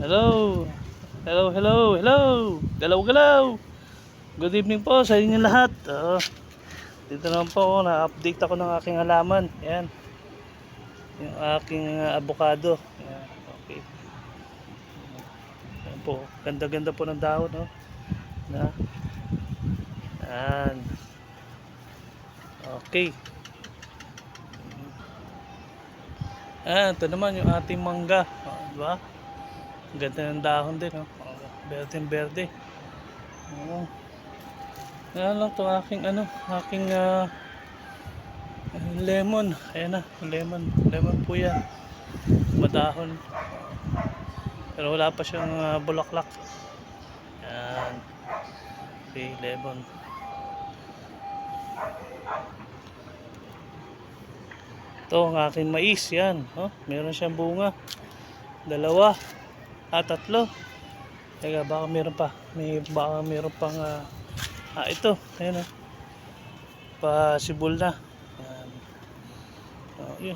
Hello. Hello, hello, hello. Galaw, galaw. Good evening po sa inyo lahat. Dito naman po ako, na-update ako ng aking halaman. Ayan. Yung aking avocado. Ayan. Okay. Ayan po. Ganda-ganda po ng dahon, no? Na. Ayan. Okay. Ayan, ito naman yung ating mangga. Diba? Ganda ng dahon din, no? Berde-berde. Ayan lang to aking aking lemon. Ayan na, lemon po yan. Madahon. Pero wala pa siyang bulaklak. Ayan. Okay, lemon. Ito ang aking mais, yan. Meron siyang bunga. 2 at 3. Teka, baka meron pa. Baka meron pang ito. Ayan o. Pasibol na. Ayan. Yun.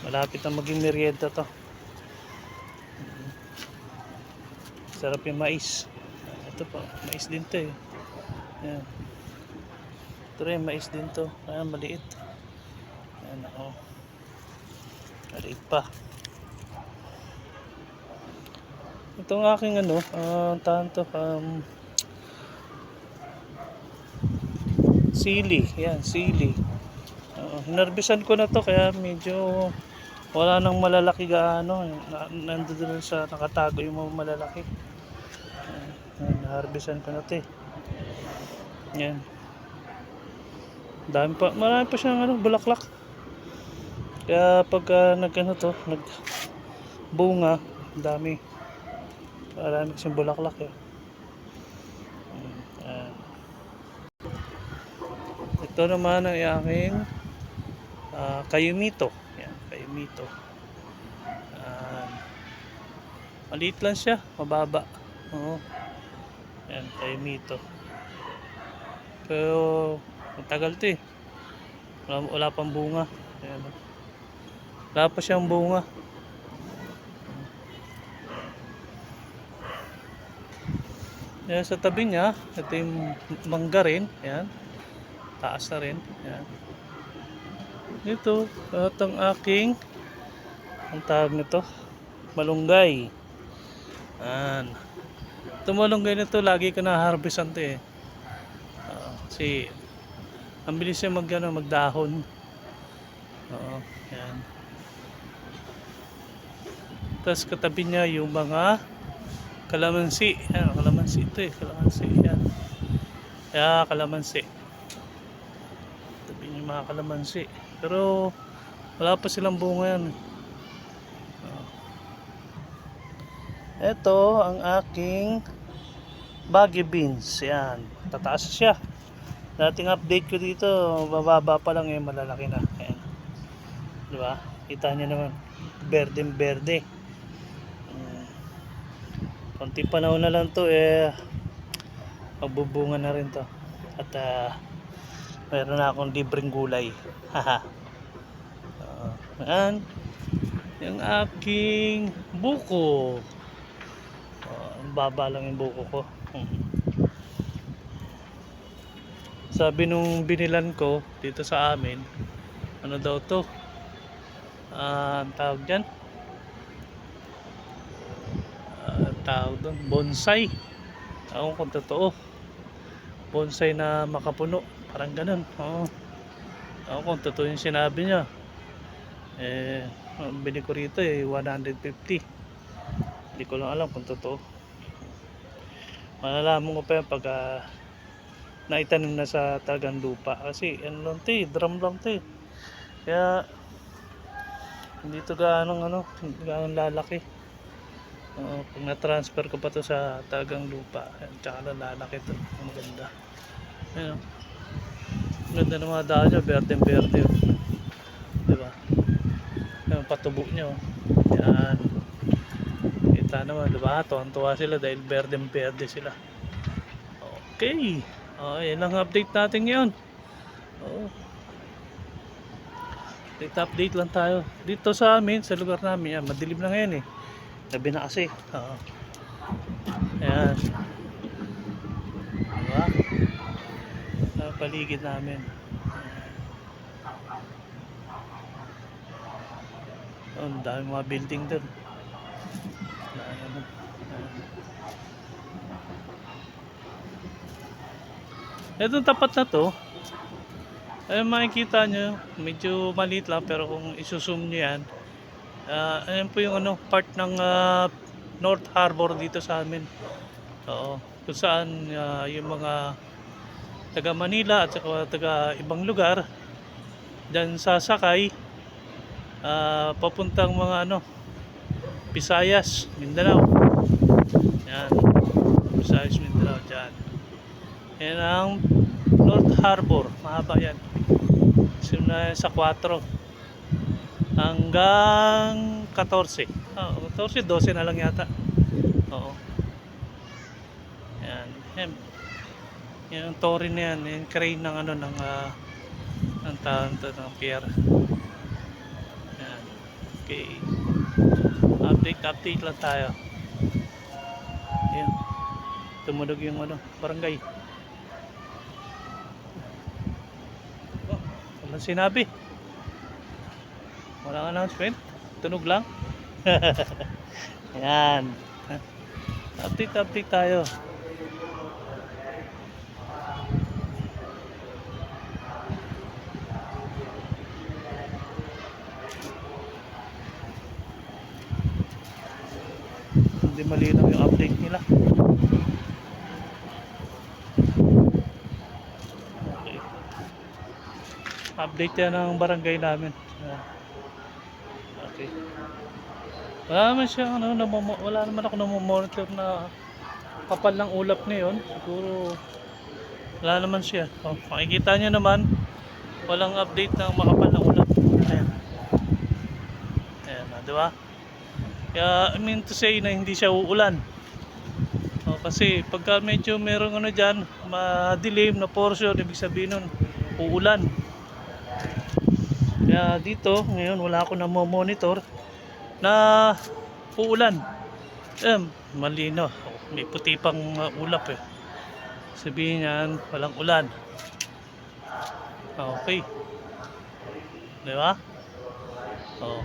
Malapit na maging merienda to. Sarap yung mais. Ito pa, mais din to eh. Ayan. Ito rin, mais din to. Ayan, maliit. Ayan ako. Maliit pa. Itong aking tanto sili. Ayan, sili. Hinarbisan ko na to kaya medyo wala nang malalaki gaano. Nandoon sa nakatago yung mga malalaki. Naharbisan ko na to eh. Yan. Marami pa siyang bulaklak. Kaya pag nagbunga, dami. Marami siyang bulaklak eh. Ito naman ang aking kayumito. Yan, kayumito. Maliit lang siya, mababa. Yan, kayumito. Pero matagal to eh. Wala pang bunga. Ayan. Wala pa siyang bunga. Ayan, sa tabi niya, ito yung mangga rin. Ayan. Taas na rin. Ayan. Ito, ang aking ang tawag nito, malunggay. Ayan. Ito malunggay nito, lagi ko na-harvestan to eh. Kasi ang bilis siya magdahon. Yan. Tapos katabi niya yung mga kalamansi. Ayan, kalamansi ito eh. Kalamansi. Yan. Kaya kalamansi. Katabi niya yung mga kalamansi. Pero wala pa silang bunga yan. Ito ang aking baggy beans. Yan. Tataas siya. Dating update ko dito, bababa pa lang eh, malalaki na. Ayan. Diba? Kita niyo naman. Berde-berde. Konti panahon na lang to eh. Magbubunga na rin to. At meron na akong libreng gulay. Haha. Ayan. Yung aking buko. Baba lang yung buko ko. Sabi nung binilan ko dito sa amin, ano daw to? Tawag dyan? Tawag doon, bonsai. Ako kung totoo. Bonsai na makapuno. Parang ganun. Ako kung totoo yung sinabi niya. Bili ko rito 150. Hindi ko lang alam kung totoo. Malalaman ko pa yan pag naitanim na sa talagang lupa. Kasi ano lang ito drum lang ito Kaya hindi ito gaano lalaki. Pag na-transfer ko pa to sa talagang lupa, tsaka lalaki ito. Maganda. Ayan. Ganda ng mga dahon niya, berde-berde. Diba? Yung patubo niya. Yan. Kita naman, diba? Tuwan-tuwa sila dahil berde-berde sila. Okay. Yan lang update natin ngayon. update lang tayo. Dito sa amin, sa lugar namin, yan, madilim na ngayon eh. Gabi na kasi. Oo. Ayan. Diba? Sa paligid namin. Oh, ang dami mga building doon. Ayan. Itong tapat na to, ay makikita nyo, medyo maliit lang pero kung isusum nyo yan, ayan po yung ano, part ng North Harbor dito sa amin. Oo, kung saan yung mga taga Manila at saka taga ibang lugar dyan sasakay papuntang mga ano, Visayas, Mindanao. Yan, Visayas, Mindanao dyan. Yan ang North Harbor, mahaba yan. Simula sa 4 hanggang 14. 14, 12 na lang yata. Oo. Yan. Yan. Yan ang tory na yan. Yung crane ng ano ng taon to ng pier. Yan. Okay. Update lang tayo. Yan. Tumunog yung ano, barangay. Walang sinabi. Walang announcement. Tunog lang. Yan. Update tayo. Hindi malinaw yung update nila. Okay. Update yan ng barangay namin. Okay. Wala naman siya, ano, wala naman ako monitor na kapal ng ulap ngayon. Siguro wala naman siya. Oh, makikita nyo naman, walang update ng makapal na ulap. Ayan. Ayan, diba? Kaya I mean to say na hindi siya uulan. Oh, kasi pagka medyo merong ano dyan, madilim na portion, ibig sabihin nun, uulan. Kaya dito, ngayon wala ako na monitor na uulan. Malino. May puti pang ulap eh. Sabihin yan, walang ulan. Okay. Diba? Oh.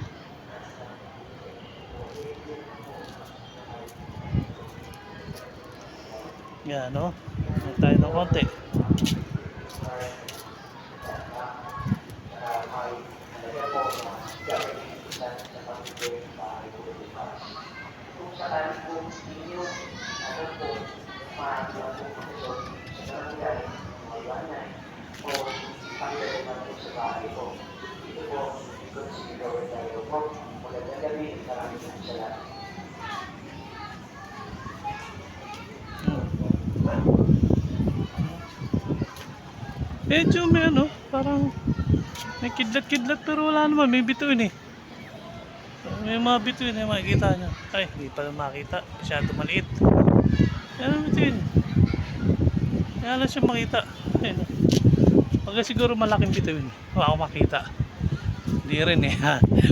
Yan, no? Tayo ng konti. Medyo may ano, parang may kidlat-kidlat pero wala naman, may bituin eh. May mga bituin eh, makikita nyo. Ay, hindi pa makita, masyado maliit. Yan ang bituin. Yan lang siya makita. Ayun. Pagka siguro malaking bituin, wala akong makita. Hindi rin eh,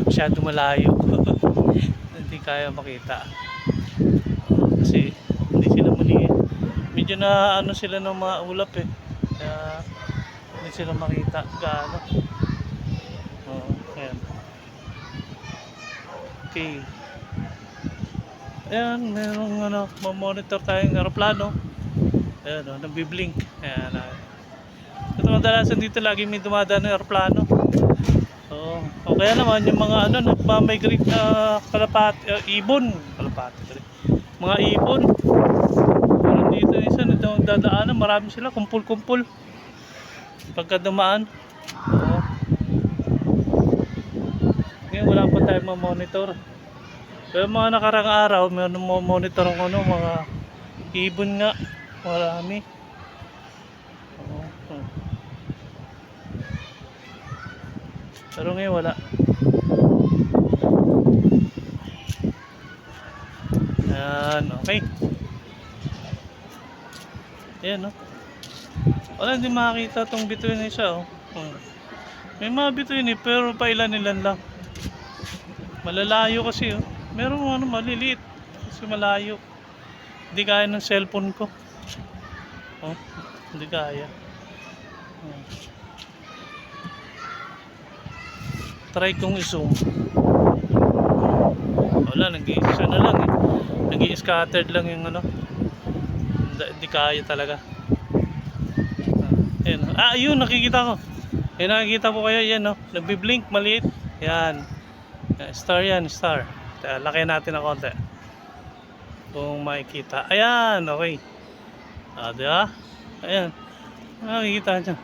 masyado malayo. Hindi kaya makita. Kasi hindi sila muli eh. Medyo na ano sila ng mga ulap eh. Kaya hindi sila makita gaano. Oo, ayan. Okay. Ayan, merong ano, monitor tayong aeroplano. Ayan, oh, nagbi-blink. Ayan. Ito kadalasan dito lagi may dumadaan ng aeroplano. Oo. O kaya naman yung mga ano, nagmamigrate na kalapati, ibon. Kalapati. Mga ibon. Meron dito isa na dadaanan, marami sila, kumpul-kumpul. Pagka dumaan. Oo. Ngayon wala pa tayong monitor. Pero mga nakarang araw, mayroon monitor ako ano, mga ibon nga. Marami. Oo. Pero ngayon wala. Yan, okay. Yan, no? Wala, hindi makakita itong bituin na isa, oh. May mga bituin eh, pero pailan-ilan lang. Malalayo kasi oh. Meron ano maliliit. Kasi malayo. Hindi kaya ng cellphone ko. Oh, hindi kaya. Oh. Try kong i-zoom. Wala, nag-iisa na lang eh. Nag-i-scattered lang yung ano. Hindi kaya talaga. Ayan. Yun, nakikita ko. Ayan, nakikita ko kaya yan, no? Nagbi-blink, maliit. Yan. Star yan, star. Laki natin na konti. Kung makikita. Ayan, okay. Diba? Ayan. Nakikita nyo.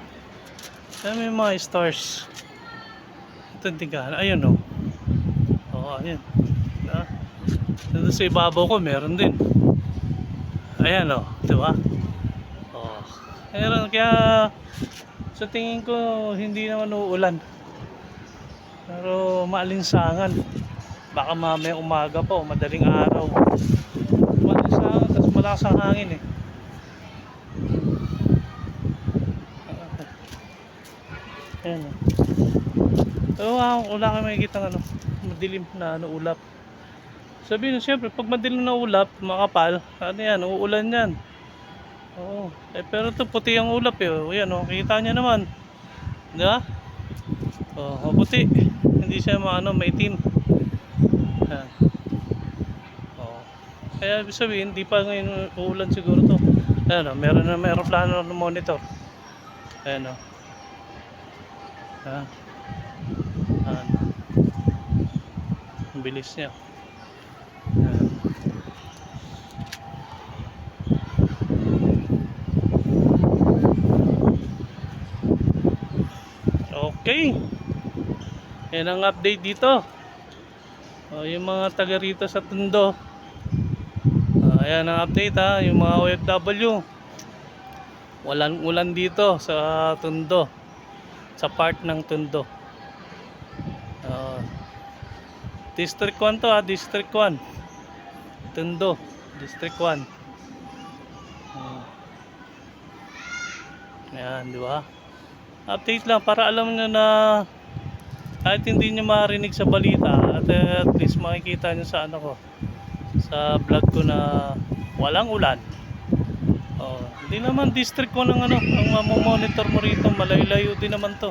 Ayan, may mga stars. Ito, tigaan. Ayun, no? Oo, ayan. Diba? Dito sa ibabaw ko, meron din. Ayan, no? Diba? Oo. Meron, kaya sa tingin ko hindi naman uulan, pero maalinsangan. Baka mamaya umaga pa o madaling araw maalinsangan, tapos malakas ang hangin eh. Ayan o. So wala kayo makikita ano, madilim na ano, ulap. Sabihin nyo siyempre pag madilim na ulap, makapal, ano yan, uulan yan. Oo. Pero ito puti ang ulap eh. Ayan o, kita nyo naman. Diba? Oh, puti. Hindi siya maitim. Ayan. Oh. Kaya ibig sabihin, hindi pa ngayon uulan siguro to. Ayan o, meron na may aeroplano na monitor. Ayan o. Ayan. Ayan. Ang bilis niya. Ayan. Okay. Yan ang update dito. Yung mga taga rito sa Tondo. Ayan ang update ha. Yung mga OFW. Walang ulan dito sa Tondo. Sa part ng Tondo. District 1 to ha. District 1. Tondo. District 1. Ayan, di ba? Update lang para alam nyo na kahit hindi nyo marinig sa balita at least makikita nyo sa ano ko, sa vlog ko na walang ulan. Hindi naman district ko ng ano ang monitor mo rito, malayo-layo din naman to.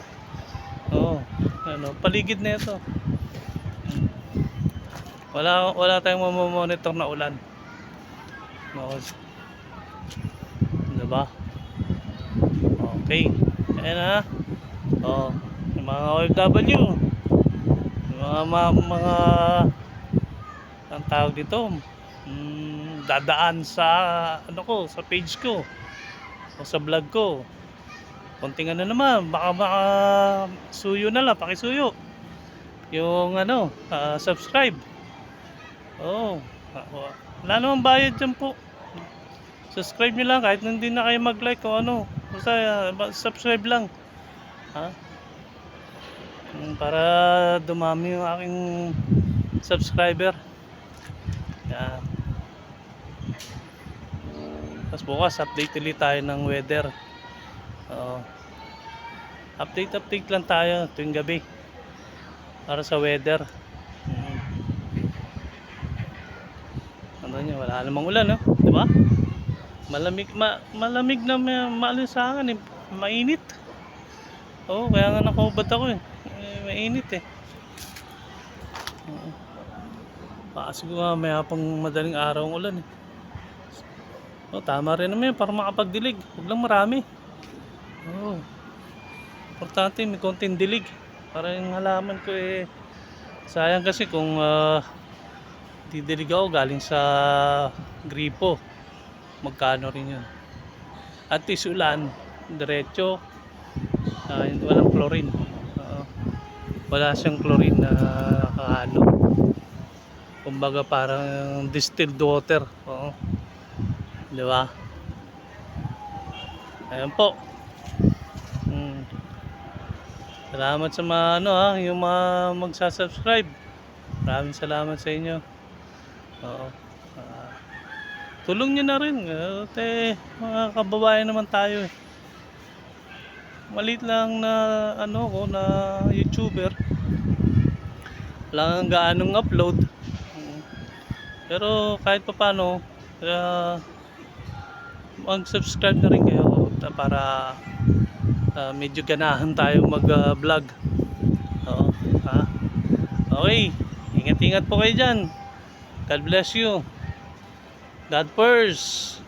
Paligid na ito. Wala tayong monitor na ulan. Diba? Okay. Ayan ha. Yung mga OFW, yung mga ang tawag dito, dadaan sa ano ko, sa page ko o sa vlog ko. Konting ano naman, baka suyo na lang, pakisuyo yung ano, subscribe. Wala namang bayad dyan po. Subscribe nyo lang kahit hindi na kayo mag-like o ano, basta subscribe lang para dumami yung aking subscriber. Yan. Tapos bukas update ulit tayo ng weather. Update lang tayo tuwing gabi para sa weather. Ano niya, wala namang ulan, no? Di ba? Malamig na maalinsangan eh. Mainit. Kaya nga nakahubad ako eh. Mainit eh. Baka siguro may pang madaling araw ang ulan eh. Tama rin naman yun para makapagdilig. Huwag lang marami. Importante may konting dilig para yung halaman ko eh. Sayang kasi kung didilig ako galing sa gripo, magkano rin yun. At least ulan diretso, walang chlorine. Wala siyang chlorine na nakahalo, kumbaga parang distilled water. Diba? Ayan po. Salamat sa mga yung mga magsasubscribe. Maraming salamat sa inyo. Tulong nyo na rin. Mga kababayan naman tayo eh. maliit lang na ano ko na YouTuber. Wala nga gaanong upload. Pero kahit pa paano, mag-subscribe na rin kayo para medyo ganahan tayo mag-vlog. Oo, ha? Okay, ingat-ingat po kayo dyan. God bless you. God first.